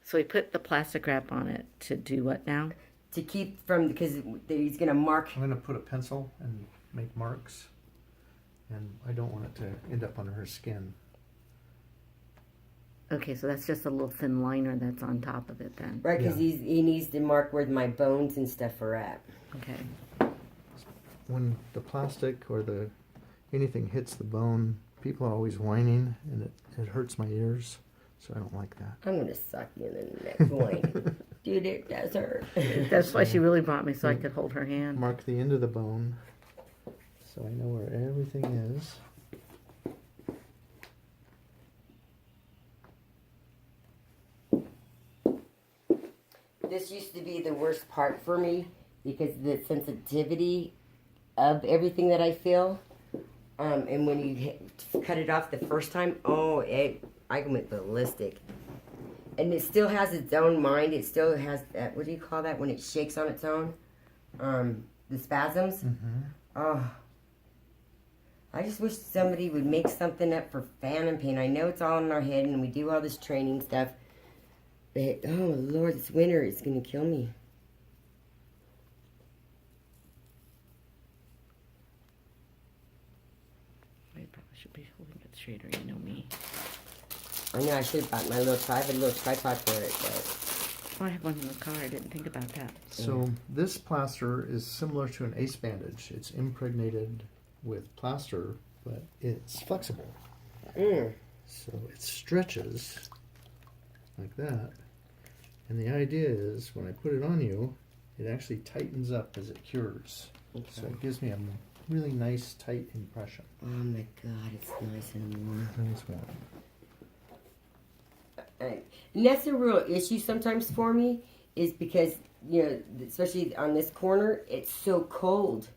So we put the plastic wrap on it to do what now? To keep from, because he's gonna mark. I'm gonna put a pencil and make marks, and I don't want it to end up on her skin. Okay, so that's just a little thin liner that's on top of it then. Right, because Yeah. he needs to mark where my bones and stuff are at. Okay. When the plastic or anything hits the bone, people are always whining, and it hurts my ears, so I don't like that. I'm gonna suck you in the neck, going, dude, it does hurt. That's why she really brought me so I could hold her hand. Mark the end of the bone, so I know where everything is. This used to be the worst part for me because the sensitivity of everything that I feel. And when you cut it off the first time, I went ballistic. And it still has its own mind. It still has that, what do you call that, when it shakes on its own? The spasms. Mm-hmm. Oh. I just wish somebody would make something up for phantom pain. I know it's all in our head and we do all this training stuff. But, oh, Lord, this winter is going to kill me. I probably should be holding it straighter, you know me. I know I should have bought my little tripod for it, but... Oh, I have one in the car. I didn't think about that. So this plaster is similar to an ace bandage. It's impregnated with plaster, but it's flexible. So it stretches like that. And the idea is when I put it on you, it actually tightens up as it cures. Okay. So it gives me a really nice tight impression. Oh my God, it's nice and warm. Nice one. And that's a real issue sometimes for me, is because, you know, especially on this corner, it's so cold.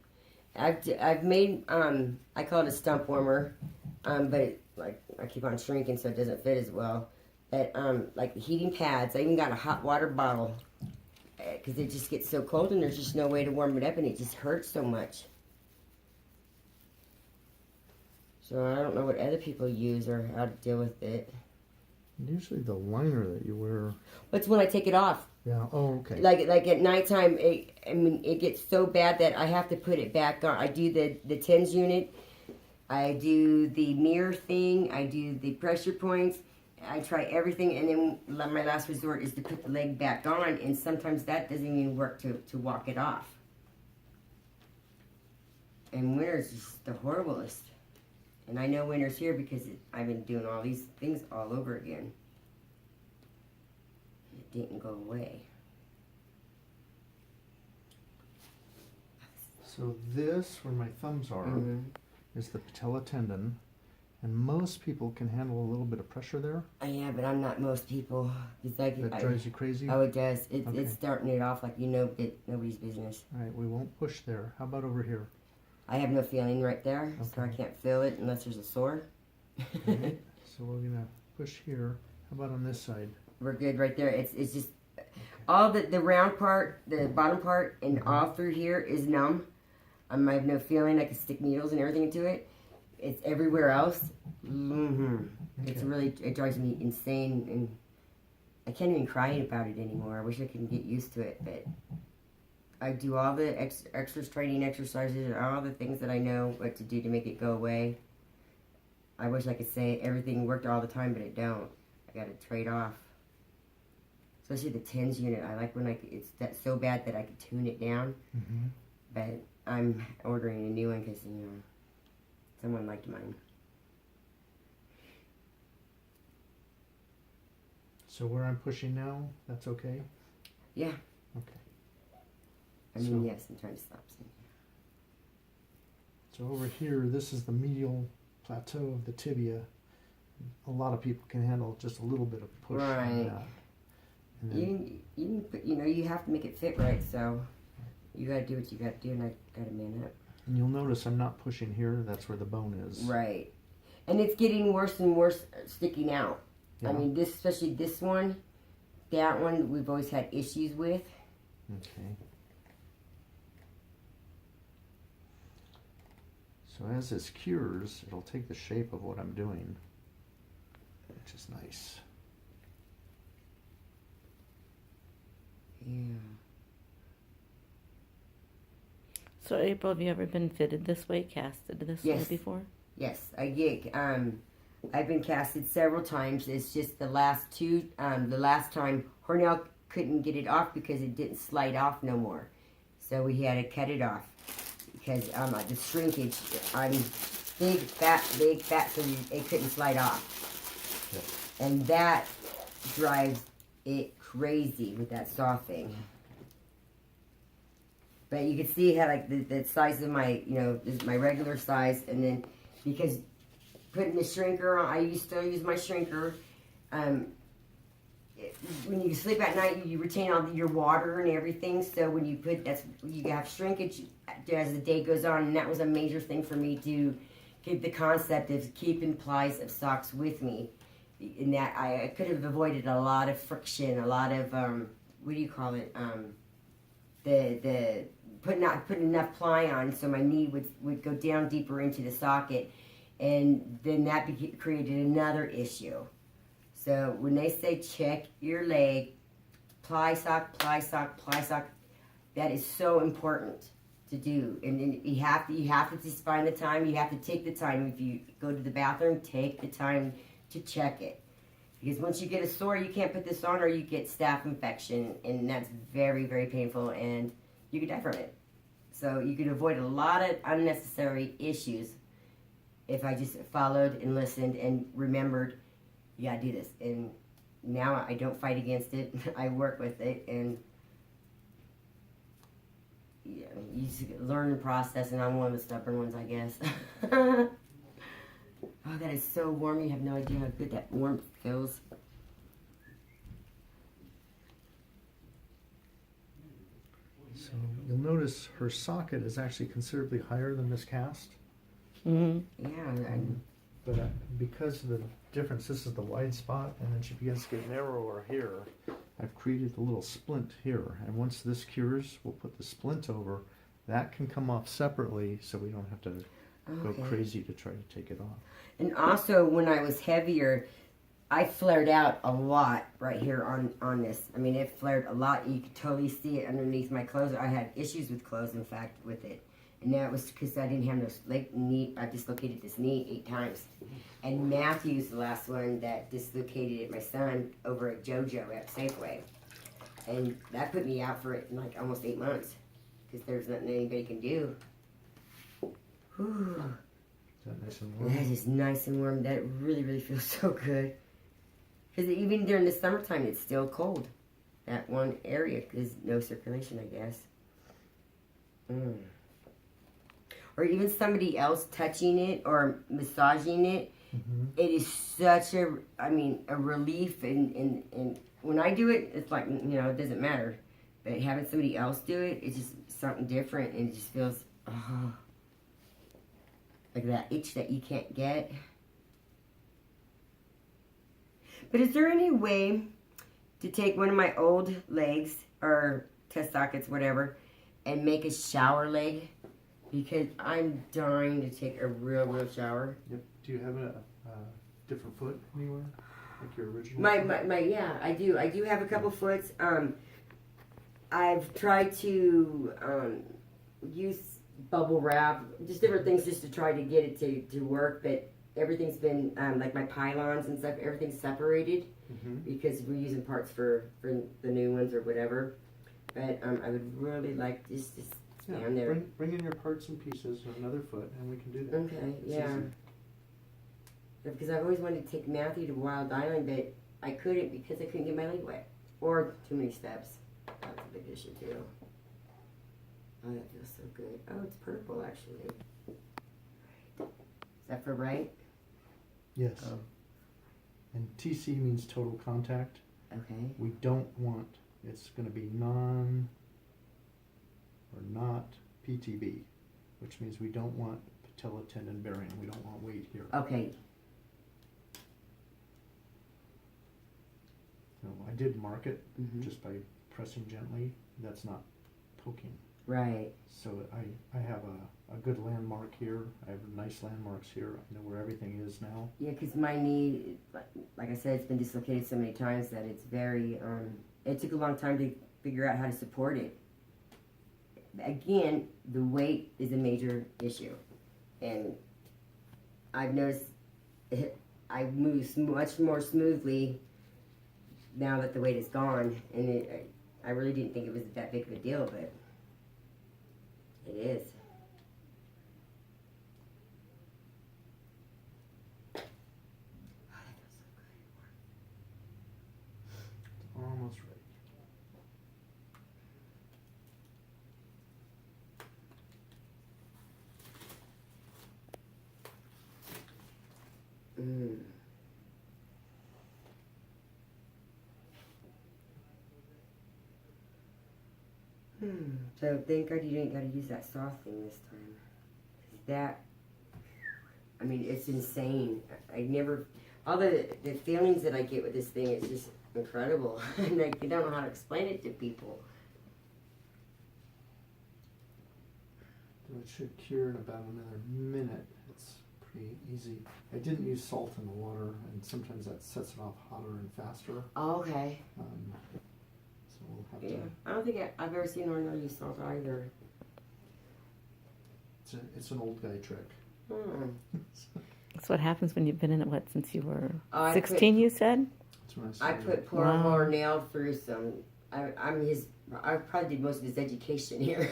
I've made, I call it a stump warmer, but like I keep on shrinking so it doesn't fit as well. But like the heating pads, I even got a hot water bottle because it just gets so cold and there's just no way to warm it up and it just hurts so much. So I don't know what other people use or how to deal with it. Usually the liner that you wear. But it's when I take it off. Yeah. Oh, okay. Like at nighttime, it gets so bad that I have to put it back on. I do the TENS unit. I do the mirror thing. I do the pressure points. I try everything, and then my last resort is to put the leg back on, and sometimes that doesn't even work to walk it off. And winter's just the horriblest. And I know winter's here because I've been doing all these things all over again. It didn't go away. So this, where my thumbs are, is the patella tendon. And most people can handle a little bit of pressure there. Yeah, but I'm not most people. It's like That drives you crazy? Oh, it does. Okay. It's starting it off like nobody's business. All right, we won't push there. How about over here? I have no feeling right there, so I Okay. can't feel it unless there's a sore. All right, so we're going to push here. How about on this side? We're good right there. It's just all the round part, the bottom part, and all through here is numb. I have no feeling. I can stick needles and everything into it. It's everywhere else. It's really, it drives me insane, and I can't even cry about it anymore. I wish I could get used to it, but I do all the extra training exercises and all the things that I know what to do to make it go away. I wish I could say everything worked all the time, but it don't. I got to trade off. Especially the TENS unit. I like when it's so bad that I could tune it down. But I'm ordering a new one because, you know, someone liked mine. So where I'm pushing now, that's okay? Yeah. Okay. I mean, So- yes, I'm trying to stop saying. So over here, this is the medial plateau of the tibia. A lot of people can handle just a little bit of push on Right. that. And then, You have to make it fit right, so you got to do what you got to do, and I got to man up. and you'll notice I'm not pushing here. That's where the bone is. Right. And it's getting worse and worse sticking out. Yeah. I mean, especially this one, that one, we've always had issues with. Okay. So as this cures, it'll take the shape of what I'm doing, which is nice. So April, have you ever been fitted this way, casted this way Yes. before? Yes, I get. I've been casted several times. It's just the last two. The last time Hornell couldn't get it off because it didn't slide off no more, so we had to cut it off because the shrinkage. I'm big fat, so it couldn't slide off, and that drives it crazy with that saw thing. But you can see how like the size of my, this is my regular size, and then because putting the shrinker on, I still use my shrinker. When you sleep at night, you retain all your water and everything. So when you you have shrinkage as the day goes on, and that was a major thing for me to get the concept of keeping plies of socks with me. In that I could have avoided a lot of friction, a lot of what do you call it? The not putting enough ply on, so my knee would go down deeper into the socket, and then that created another issue. So when they say check your leg, ply sock, that is so important to do. And then you have to just find the time. You have to take the time. If you go to the bathroom, take the time to check it. Because once you get a sore, you can't put this on, or you get staph infection, and that's very, very painful, and you could die from it. So you could avoid a lot of unnecessary issues if I just followed and listened and remembered, you gotta do this. And now I don't fight against it. I work with it, and yeah, you just learn the process, and I'm one of the stubborn ones, I guess. Oh, that is so warm. You have no idea how good that warmth feels. So you'll notice her socket is actually considerably higher than this cast. Mm-hmm. Yeah. But because of the difference, this is the wide spot, and then she begins to get narrower here. I've created a little splint here, and once this cures, we'll put the splint over. That can come off separately, so we don't have to go crazy to try to take it off. And also, when I was heavier, I flared out a lot right here on this. I mean, it flared a lot. You could totally see it underneath my clothes. I had issues with clothes, in fact, with it. And that was because I didn't have no knee. I dislocated this knee 8 times. And Matthew's the last one that dislocated it, my son, over at JoJo at Safeway. And that put me out for like almost 8 months because there's nothing anybody can do. Whew. Is that nice and warm? That is nice and warm. That really, really feels so good. Because even during the summertime, it's still cold. That one area, because no circulation, I guess. Or even somebody else touching it or massaging it. Mm-hmm. It is such a relief. And when I do it, it's like, it doesn't matter. But having somebody else do it, it's just something different. And it just feels, like that itch that you can't get. But is there any way to take one of my old legs or test sockets, whatever, and make a shower leg? Because I'm dying to take a real shower. Yep. Do you have a different foot anywhere, like your original? Yeah, I do. I do have a couple foots. I've tried to use bubble wrap, just different things just to try to get it to work, but everything's been, like my pylons and stuff, everything's separated because we're using parts for the new ones or whatever. But I would really like just stand there. Bring in your parts and pieces of another foot, and we can do that. Okay, yeah. Because I've always wanted to take Matthew to Wild Island, but I couldn't because I couldn't get my leg wet. Or too many steps. That's a big issue too. Oh, that feels so good. Oh, it's purple actually. Right. Is that for right? Yes. Oh. And TC means total contact. Okay. We don't want, it's going to be non or not PTB, which means we don't want patella tendon bearing. We don't want weight here. Okay. So I did mark it just by pressing gently. That's not poking. Right. So I have a good landmark here. I have nice landmarks here. I know where everything is now. Yeah, because my knee, like I said, it's been dislocated so many times that it's very, it took a long time to figure out how to support it. again, the weight is a major issue, and I've noticed I move much more smoothly now that the weight is gone, and I really didn't think it was that big of a deal, but it is. Almost ready. Mm. So thank God you didn't gotta use that saw thing this time. 'Cause that, I mean, it's insane. I never, all the feelings that I get with this thing, it's just incredible. And I don't know how to explain it to people. It should cure in about another minute. It's pretty easy. I didn't use salt in the water, and sometimes that sets it off hotter and faster. Oh, okay. So we'll have Yeah. to. I don't think I've ever seen her use salt either. It's an old guy trick. That's what happens when you've been in it, what, since you were Oh, I 16, you said? That's when I I started. put poor Wow. Hornell through some. I probably did most of his education here.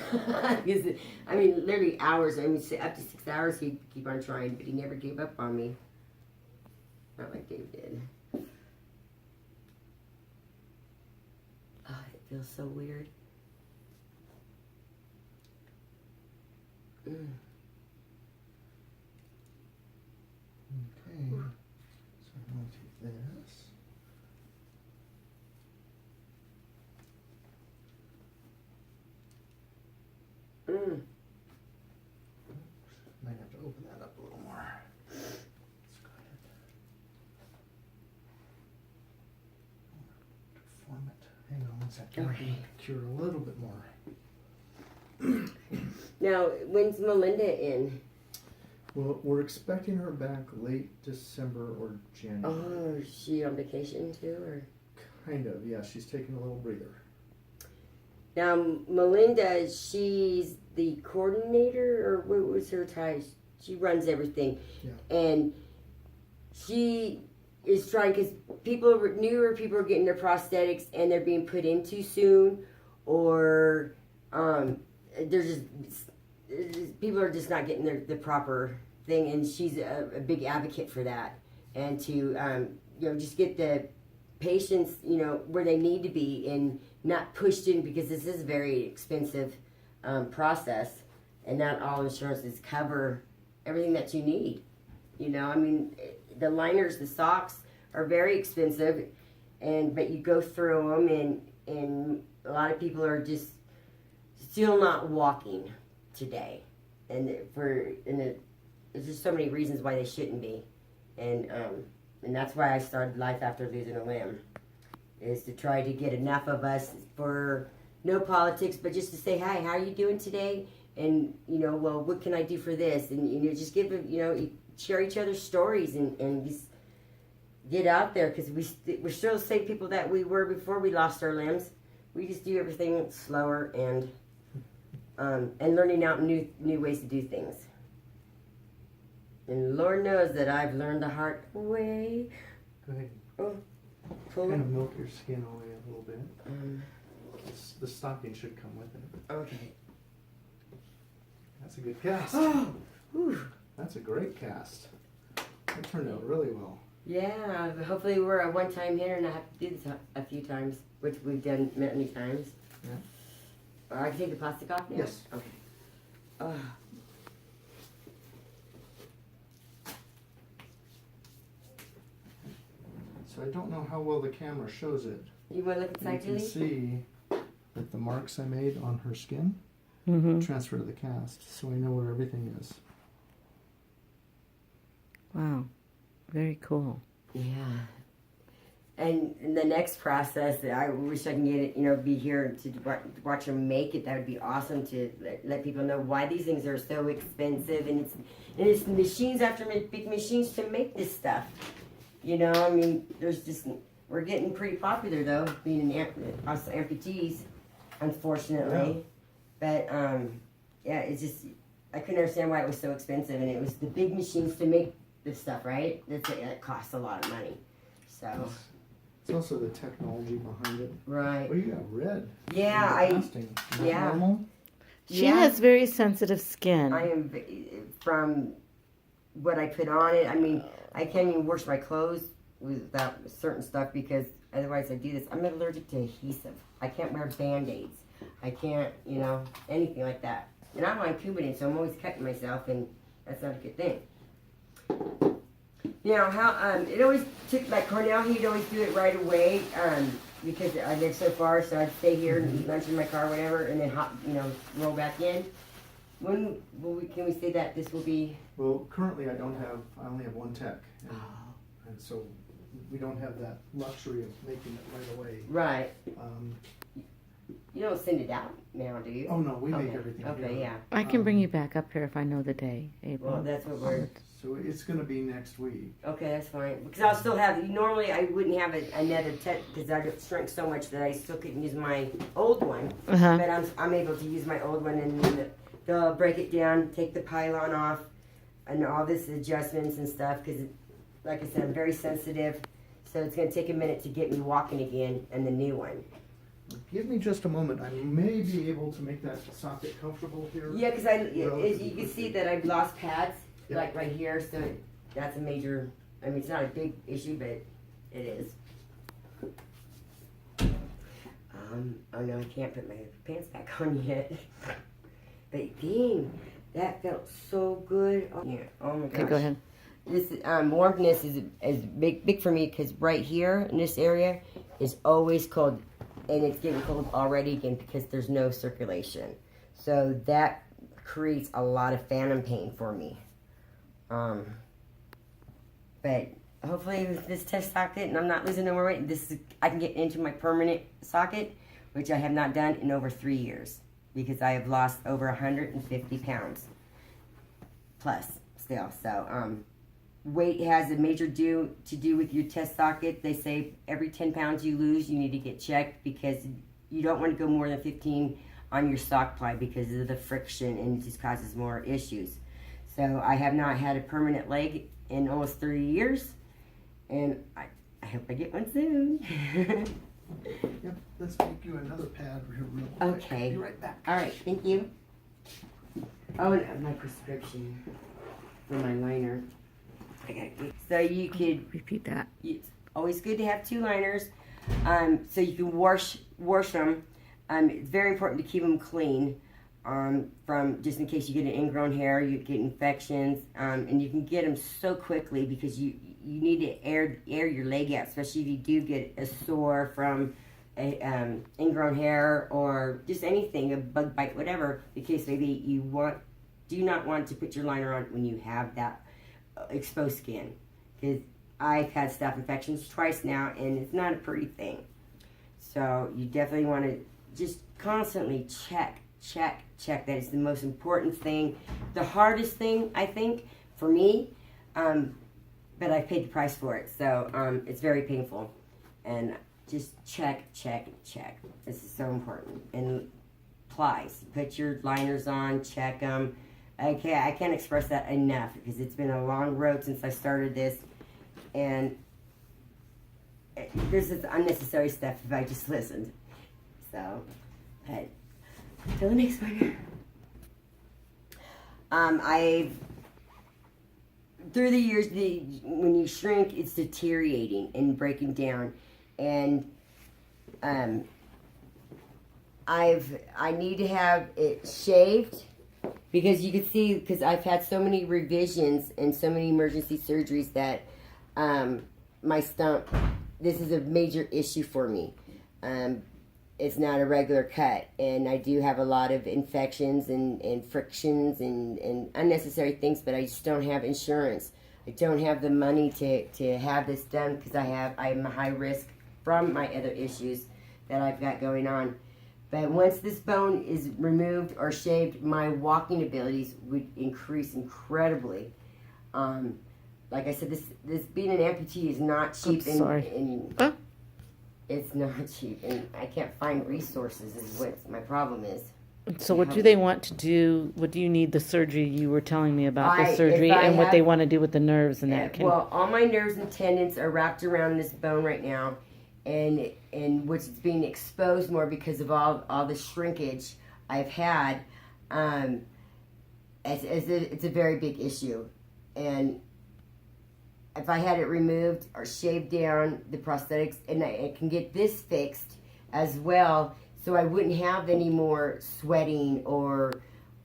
Because, I mean, literally hours. I mean, up to 6 hours he'd keep on trying, but he never gave up on me. Not like Dave did. Oh, it feels so weird. Okay. So I'm going to take this. Mm. Might have to open that up a little more. Let's go ahead. Form it. Hang on one second. Okay. Cure a little bit more. Now, when's Melinda in? Well, we're expecting her back late December or January. Oh, is she on vacation too, or? Kind of, yeah. She's taking a little breather. Now, Melinda, she's the coordinator, or what was her title? She runs everything. Yeah. And she is trying, because newer people are getting their prosthetics and they're being put in too soon, or people are just not getting the proper thing, and she's a big advocate for that. And to, just get the patients, where they need to be and not pushed in, because this is a very expensive process, and not all insurances cover everything that you need. I mean, the liners, the socks are very expensive, but you go through them, and a lot of people are just still not walking today, and there's just so many reasons why they shouldn't be, and that's why I started Life After Losing a Limb, is to try to get enough of us for no politics, but just to say, hi, how are you doing today? And, well, what can I do for this? And, just give, share each other's stories and just get out there, because we're still the same people that we were before we lost our limbs. We just do everything slower and learning out new ways to do things. And Lord knows that I've learned the hard way. Go ahead. Oh, pull Kind it. of milk your skin away a little bit. Um, The stocking should come with it. okay. That's a good cast. Oh, whew. That's a great cast. That turned out really well. Yeah, hopefully we're a one-time hitter and I have to do this a few times, which we've done many times. Yeah. Or I can take the plastic off now? Yes. Okay. So I don't know how well the camera shows it. You want to look You inside, can Julie? see that the marks I made on her skin Mm-hmm. transfer to the cast, so I know where everything is. Wow. Very cool. Yeah. And in the next process, I wish I can get it, be here to watch them make it. That would be awesome to let people know why these things are so expensive, and it's machines after big machines to make this stuff. I mean, we're getting pretty popular though, being us amputees, unfortunately. But yeah, it's just I couldn't understand why it was so expensive, and it was the big machines to make this stuff, right? It costs a lot of money. So It's also the technology behind it. right, Well, you got red. yeah, Is that yeah. normal? She Yeah. has very sensitive skin. I am from what I put on it. I mean, I can't even wash my clothes without certain stuff because otherwise I do this. I'm allergic to adhesive. I can't wear Band-Aids. I can't, anything like that. And I'm on Coumadin, so I'm always cutting myself, and that's not a good thing. How it always took, like Cornell, he'd always do it right away because I live so far, so I'd stay here and eat lunch in my car or whatever, and then roll back in. When can we say that this will be? Well, currently I only have one tech. And so we don't have that luxury of making it right away. Right. Um, You don't send it out now, do you? oh no, we make Okay. everything Okay, here. yeah. I can bring you back up here if I know the day, April. Well, that's what we're. So it's gonna be next week. Okay, that's fine. Because I'll still have. Normally, I wouldn't have another tech because I shrink so much that I still couldn't use my old one. Uh-huh. But I'm able to use my old one, and then they'll break it down, take the pylon off, and all this adjustments and stuff. Because, like I said, I'm very sensitive, so it's gonna take a minute to get me walking again, and the new one. Give me just a moment. I may be able to make that socket comfortable here. Yeah, because you can see that I've lost pads, Yep. like right here, so that's a major, I mean, it's not a big issue, but it is. Oh no, I can't put my pants back on yet. But dang, that felt so good. Oh, yeah, oh my gosh. Okay, go ahead. This warmness is big for me because right here in this area is always cold, and it's getting cold already again because there's no circulation. So that creates a lot of phantom pain for me. But hopefully with this test socket and I'm not losing no more weight, I can get into my permanent socket, which I have not done in over 3 years because I have lost over 150 pounds plus still. So weight has a major to do with your test socket. They say every 10 pounds you lose, you need to get checked because you don't want to go more than 15 on your sock ply because of the friction and it just causes more issues. So I have not had a permanent leg in almost 3 years, and I hope I get one soon. Yep, let's make you another pad real quick. Okay. Be right back. All right, thank you. Oh, and my prescription for my liner. So you could. Repeat that. It's always good to have 2 liners, so you can wash them. It's very important to keep them clean, from just in case you get an ingrown hair, you get infections, and you can get them so quickly because you need to air your leg out, especially if you do get a sore from a ingrown hair or just anything, a bug bite, whatever. Because maybe you do not want to put your liner on when you have that exposed skin, because I've had staph infections twice now and it's not a pretty thing. So you definitely want to just constantly check. That is the most important thing, the hardest thing I think for me, but I've paid the price for it, so it's very painful. And just check. This is so important. And plies, put your liners on, check them. Okay, I can't express that enough because it's been a long road since I started this, and this is unnecessary stuff if I just listened. So, but till the next one. I've through the years, when you shrink, it's deteriorating and breaking down, and I need to have it shaved. Because you can see, because I've had so many revisions and so many emergency surgeries that my stump, this is a major issue for me. It's not a regular cut, and I do have a lot of infections and frictions and unnecessary things, but I just don't have insurance. I don't have the money to have this done because I'm a high risk from my other issues that I've got going on. But once this bone is removed or shaved, my walking abilities would increase incredibly. Like I said, this being an amputee is not cheap. I'm sorry. And it's not cheap, and I can't find resources. Is what my problem is. So what do they want to do? What do you need the surgery? You were telling me about the If surgery I and what they have- want to do with the nerves and that. Well, all my nerves and tendons are wrapped around this bone right now, and which is being exposed more because of all the shrinkage I've had. It's a very big issue, and if I had it removed or shaved down the prosthetics, and I can get this fixed as well, so I wouldn't have any more sweating or,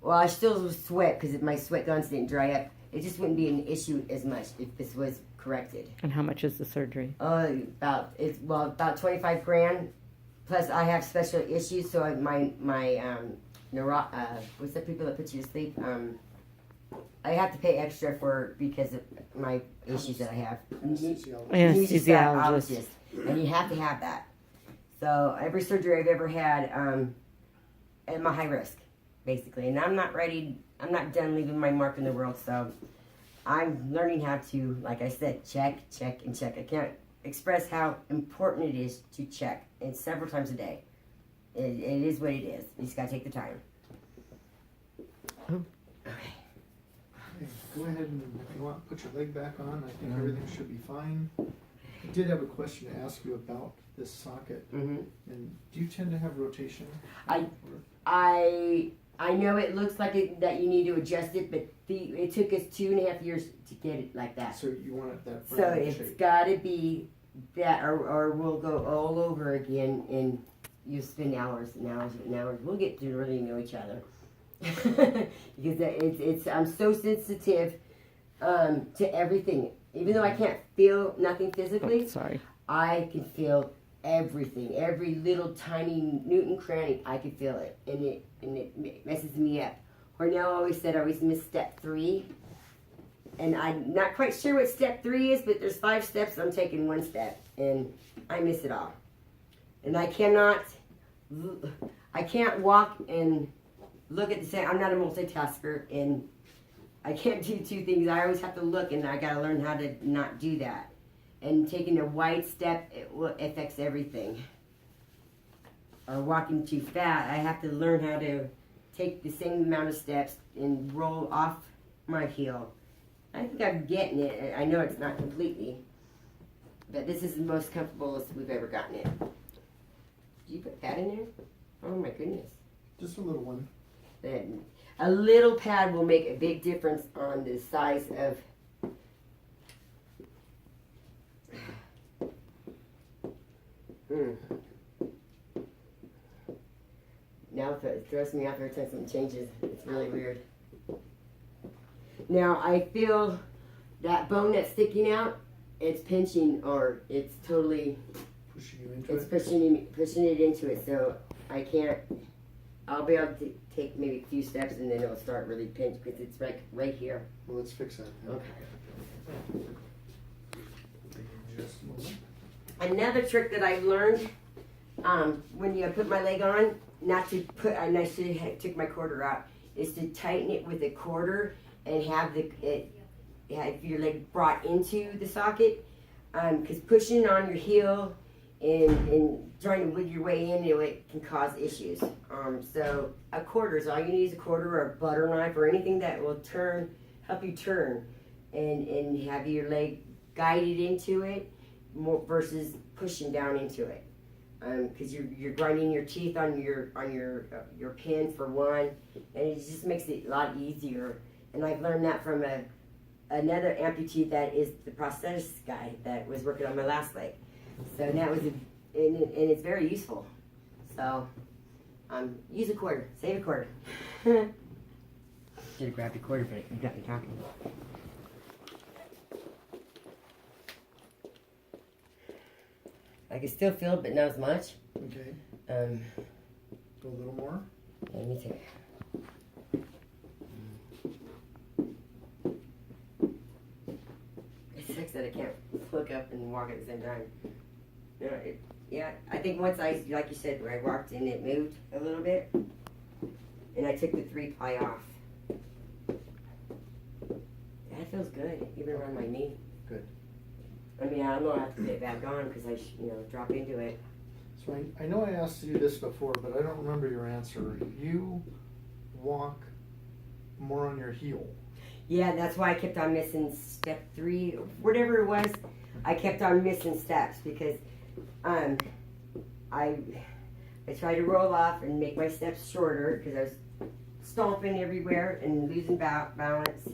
well, I still sweat because my sweat glands didn't dry up. It just wouldn't be an issue as much if this was corrected. And how much is the surgery? About 25 grand. Plus, I have special issues, so what's the people that put you to sleep? I have to pay extra because of my issues that I have. Anesthesiologist. And you have to have that. So every surgery I've ever had, I'm a high risk, basically. And I'm not ready. I'm not done leaving my mark in the world. So I'm learning how to, like I said, check, and check. I can't express how important it is to check, and several times a day. It is what it is. You just gotta take the time. Okay, go ahead and if you want, put your leg back on. I think everything should be fine. I did have a question to ask you about this socket. Mm-hmm. And do you tend to have rotation? I know it looks like that you need to adjust it, but it took us 2.5 years to get it like that. So you want it that So round it's shape. got to be that, or we'll go all over again, and you spend hours and hours and hours. We'll get to really know each other because I'm so sensitive to everything. Even though I can't feel nothing physically, Sorry. I can feel everything. Every little tiny Newton cranny, I can feel it, and it messes me up. Cornell always said I always miss step 3. And I'm not quite sure what step 3 is, but there's 5 steps. I'm taking 1 step, and I miss it all. And I can't walk and look at the same. I'm not a multitasker, and I can't do 2 things. I always have to look, and I got to learn how to not do that. And taking a wide step, it affects everything. Or walking too fast, I have to learn how to take the same amount of steps and roll off my heel. I think I'm getting it. I know it's not completely, but this is the most comfortable we've ever gotten it. Did you put pad in there? Oh my goodness. Just a little one. A little pad will make a big difference on the size of. Now if it throws me off every time something changes, it's really weird. Now I feel that bone that's sticking out, it's pinching, or it's totally, Pushing you into it's it. pushing it into it. So I can't. I'll be able to take maybe a few steps, and then it'll start really pinch because it's right here. Well, let's fix that. then. Okay. Just a moment. Another trick that I've learned, when you put my leg on, not to put, and I should have took my quarter out, is to tighten it with a quarter and have have your leg brought into the socket. Because pushing on your heel and trying to wiggle your way into it can cause issues. So a quarter is all you need is a quarter or a butter knife or anything that will help you turn, and have your leg guided into it more versus pushing down into it. Because you're grinding your teeth on your pin for one, and it just makes it a lot easier. And I've learned that from another amputee that is the prosthesis guy that was working on my last leg. So that was and it's very useful. So use a quarter, save a quarter. Should have grabbed a quarter, but you got me talking. I can still feel it, but not as much. Okay. Go a little more. Let me take. It sucks that I can't look up and walk at the same time. Yeah, I think once like you said, where I walked in, it moved a little bit, and I took the 3-ply off. That feels good, even around my knee. Good. I mean, I don't know, I have to get it back on because I, drop into it. So I know I asked you this before, but I don't remember your answer. You walk more on your heel. Yeah, that's why I kept on missing step 3, whatever it was. I kept on missing steps because I tried to roll off and make my steps shorter because I was stomping everywhere and losing balance.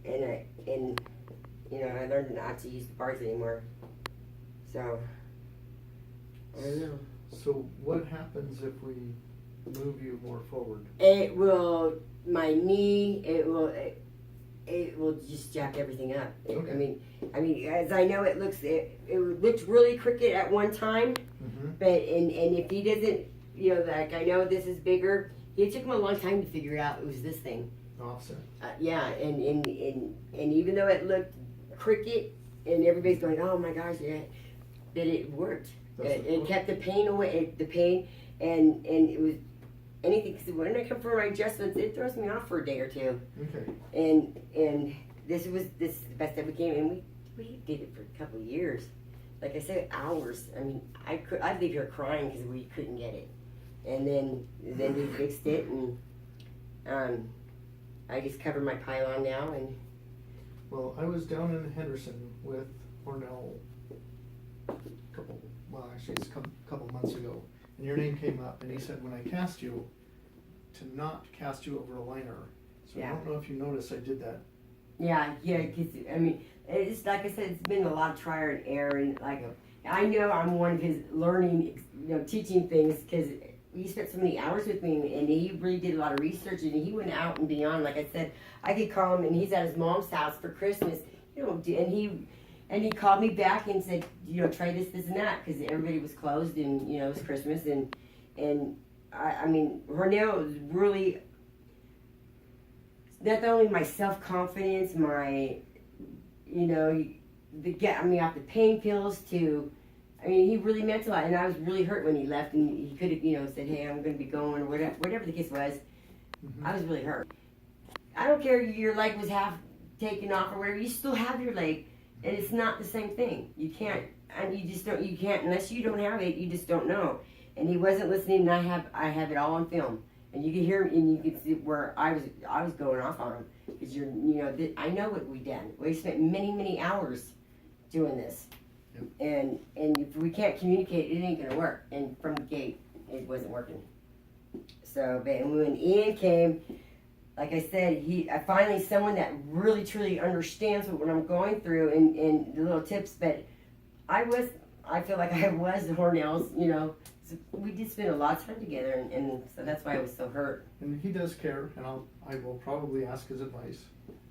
And I learned not to use the bars anymore. So I don't know. So what happens if we move you more forward? It will, my knee, it will just jack everything up. Okay. I mean, as I know, it looked really crooked at one time, Mm-hmm. but and if he doesn't, like I know this is bigger. It took him a long time to figure out it was this thing. Offset. Yeah, and even though it looked crooked, and everybody's going, oh my gosh, yeah, but it worked. It kept the pain away, and it was anything. Because when I come for my adjustments, it throws me off for a day or two. Okay. And this is the best that we came, and we did it for a couple of years. Like I said, hours. I mean, I'd leave here crying because we couldn't get it, and then we fixed it, and I just cover my pylon now, and Well, I was down in Henderson with Hornell it's a couple months ago, and your name came up, and he said when I cast you, to not cast you over a liner. So Yeah. I don't know if you noticed I did that. yeah. Because I mean, it's like I said, it's been a lot of trial and error, and I know I'm one of his learning, teaching things because he spent so many hours with me, and he really did a lot of research, and he went out and beyond. Like I said, I could call him, and he's at his mom's house for Christmas, and he called me back and said, try this, and that, because everybody was closed, and it was Christmas, and I mean, Hornell was really not only my self confidence, my get me off the pain pills to. I mean, he really meant a lot, and I was really hurt when he left, and he could have, said, hey, I'm going to be going, or whatever the case was. Mm-hmm. I was really hurt. I don't care if your leg was half taken off or whatever, you still have your leg, and it's not the same thing. You can't, and you just don't, you can't, unless you don't have it, you just don't know. And he wasn't listening, and I have it all on film. And you can hear me, and you can see where I was going off on him. Because I know what we done. We spent many, many hours doing this. And if we can't communicate, it ain't gonna work. And from the gate, it wasn't working. So, but when Ian came, like I said, I finally someone that really truly understands what I'm going through and the little tips. But I feel like I was Hornell's. So we did spend a lot of time together, and so that's why I was so hurt. And he does care, and I will probably ask his advice.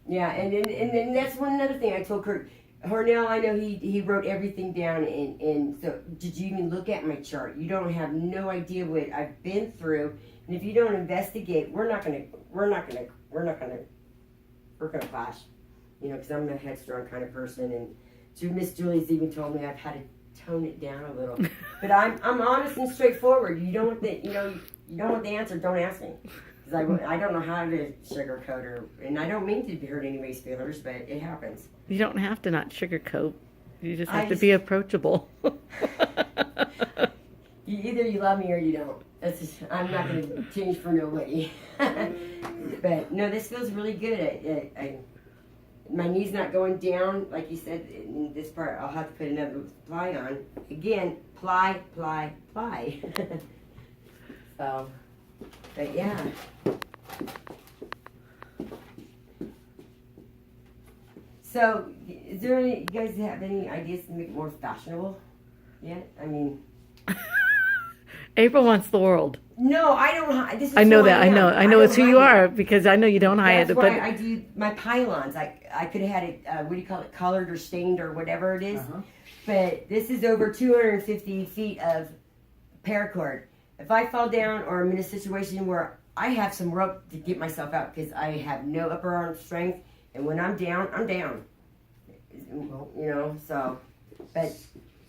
Yeah, and that's one other thing I told Kurt. Hornell, I know he wrote everything down, and so did you even look at my chart? You don't have no idea what I've been through, and if you don't investigate, we're gonna clash, because I'm a headstrong kind of person, and Miss Julie's even told me I've had to tone it down a little, but I'm honest and straightforward. You don't want the you don't want the answer, don't ask me. Because I don't know how to sugarcoat her, and I don't mean to hurt anybody's feelings, but it happens. You don't have to not sugarcoat. You just have to be approachable. Either you love me or you don't. I'm not going to change for nobody. But no, this feels really good. My knee's not going down, like you said. In this part, I'll have to put another ply on. Again, ply. So, but yeah. So, is there any? You guys have any ideas to make it more fashionable? Yet? I mean, April wants the world. no, I don't. This is I know who that. I know. am. I know don't it's who you hide it. are because I know you don't hide That's it. why But I do my pylons. I could have had it. What do you call it? Colored or stained or whatever it is. Uh-huh. But this is over 250 feet of paracord. If I fall down or I'm in a situation where I have some rope to get myself out because I have no upper arm strength, and when I'm down, I'm down. Well, so, but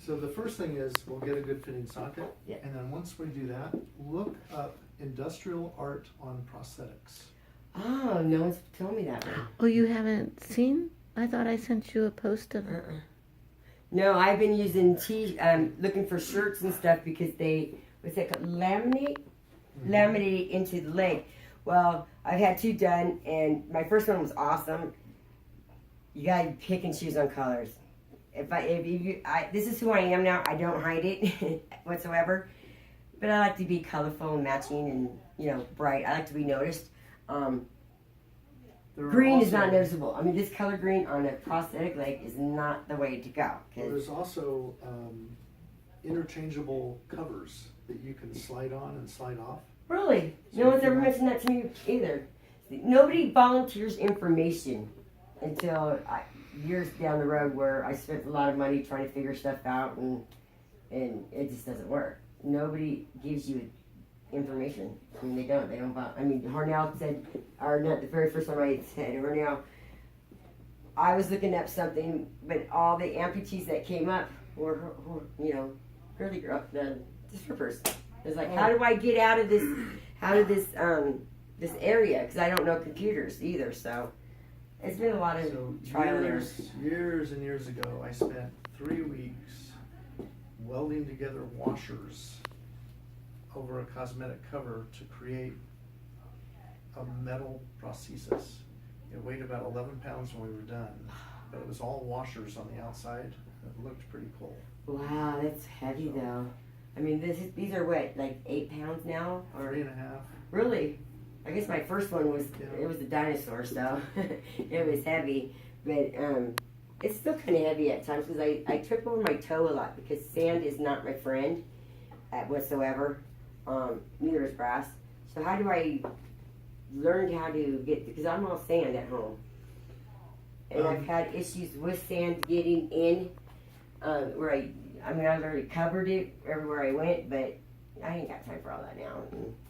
So the first thing is we'll get a good fitting socket, Yeah. and then once we do that, look up industrial art on prosthetics. oh, no one's told me that one. oh, you haven't seen? I thought I sent you a post of. Uh-uh. No, I've been using looking for shirts and stuff because they, what's that called? Laminate into the leg. Well, I've had 2 done, and my first one was awesome. You gotta pick and choose on colors. This is who I am now. I don't hide it whatsoever. But I like to be colorful and matching and, bright. I like to be noticed. Green is not noticeable. I mean, this color green on a prosthetic leg is not the way to go. Well, there's also interchangeable covers that you can slide on and slide off. Really? So No one's if you ever want- mentioned that to me either. Nobody volunteers information until years down the road where I spent a lot of money trying to figure stuff out and it just doesn't work. Nobody gives you information. I mean, they don't. I mean, Hornell said, or not the very first time I said, Hornell, I was looking up something, but all the amputees that came up were girly girl, the strippers. It's like, how do I get out of this this area? Because I don't know computers either. So it's been a lot of trial and error. Years and years ago, I spent 3 weeks welding together washers over a cosmetic cover to create a metal prosthesis. It weighed about 11 pounds when we were done, but it was all washers on the outside. It looked pretty cool. Wow, that's heavy though. I mean, these are what, like 8 pounds now, or 3.5. really? I guess my first one was it was a dinosaur, so it was heavy, but it's still kind of heavy at times because I trip over my toe a lot because sand is not my friend whatsoever. Neither is brass. So how do I learn how to get? Because I'm all sand at home, and I've had issues with sand getting in. Where I've already covered it everywhere I went, but I ain't got time for all that now.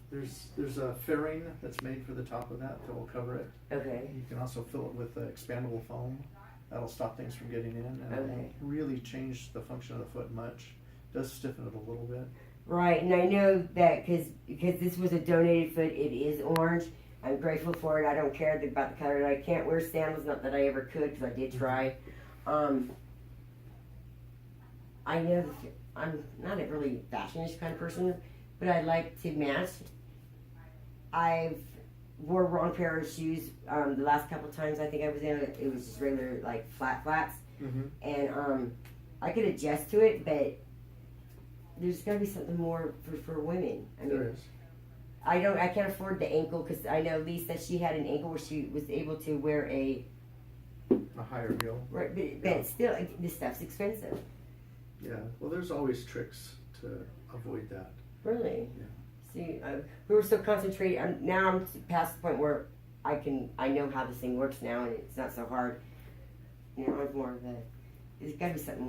There's a fairing that's made for the top of that will cover it. Okay. You can also fill it with expandable foam. That'll stop things from getting in, and it Okay. won't really change the function of the foot much. It does stiffen it a little bit. Right, and I know that because this was a donated foot, it is orange. I'm grateful for it. I don't care about the color. I can't wear sandals, not that I ever could, because I did try. I know that I'm not a really fashionish kind of person, but I like to match. I've wore wrong pair of shoes the last couple times I think I was in. It was just regular like flats, and I could adjust to it, but there's got to be something more for women. I mean, There is. I can't afford the ankle because I know Lisa, she had an ankle where she was able to wear a higher heel. right, but still this stuff's expensive. Yeah. Well, there's always tricks to avoid that. Really? Yeah. See, we were so concentrated. Now I'm past the point where I know how this thing works now, and it's not so hard. I'm more of a. There's got to be something more.